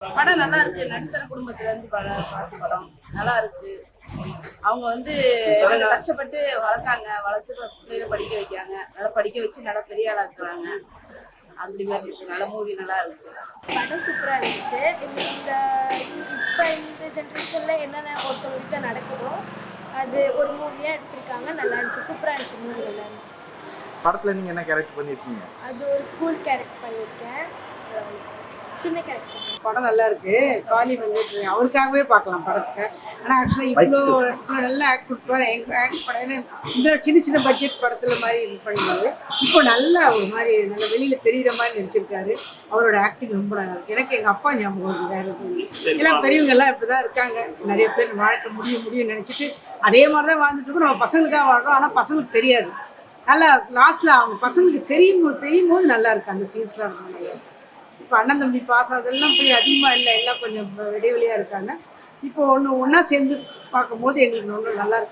படம் நல்லா இருக்கு. நடுத்தர குடும்பத்துல இருந்து பார்த்த படம் நல்லா இருக்கு. அவங்க வந்து கஷ்டப்பட்டு வளர்க்காங்க, வளர்த்து பிள்ளைகளை படிக்க வைக்காங்க, நல்லா படிக்க வச்சு நல்லா பெரிய ஆளாக்குறாங்க. அப்படி மாதிரி இருக்கு. நல்ல மூவி நல்லா இருக்கு. படம் சூப்பரா இருந்துச்சு. இந்த இப்போ இந்த ஜென்ரேஷன்ல என்னென்ன ஒருத்தவங்க நடக்குதோ அது ஒரு மூவியா எடுத்திருக்காங்க. நல்லா இருந்துச்சு, சூப்பரா இருந்துச்சு, மூவி நல்லா இருந்துச்சு. படத்துல நீங்க என்ன கேரக்டர் பண்ணிருக்கீங்க? அது ஒரு ஸ்கூல் கேரக்டர் பண்ணியிருக்கேன், சின்ன கேரக்டர். படம் நல்லா இருக்கு. காலி வந்து அவருக்காகவே பார்க்கலாம் படத்தை. ஆனால் ஆக்சுவலாக இவ்வளோ நல்லா ஆக்ட் பண்ணுவார். எங்கள் ஆக்ட் பண்ண இந்த சின்ன சின்ன பட்ஜெட் படத்தில் மாதிரி இது பண்ணுவார். இப்போ நல்லா ஒரு மாதிரி நல்லா வெளியில் தெரிகிற மாதிரி நடிச்சிருக்காரு. அவரோட ஆக்டிங் ரொம்ப நல்லா இருக்கு. எனக்கு எங்கள் அப்பா ஞாபகம் வருது. எல்லாம் பெரியவங்க எல்லாம் இப்படி தான் இருக்காங்க. நிறைய பேர் வாழ்க்கை முடியும்னு நினச்சிட்டு அதே மாதிரி தான் வாழ்ந்துட்டு இருக்கோம். நம்ம பசங்களுக்காக வாழ்றோம், ஆனால் பசங்களுக்கு தெரியாது. நல்லா லாஸ்ட்டில் அவங்க பசங்களுக்கு தெரியும் போது நல்லா இருக்கு. அந்த சீன்ஸ்லாம் ரொம்ப நல்லா இருக்கு. இப்போ அண்ணன் தம்பி பாசம் அதெல்லாம் போய் அதிகமாக இல்லை, எல்லாம் கொஞ்சம் இடைவெளியாக இருக்காங்க. இப்போ ஒன்றா சேர்ந்து பார்க்கும்போது எங்களுக்கு ரொம்ப நல்லா இருக்கு.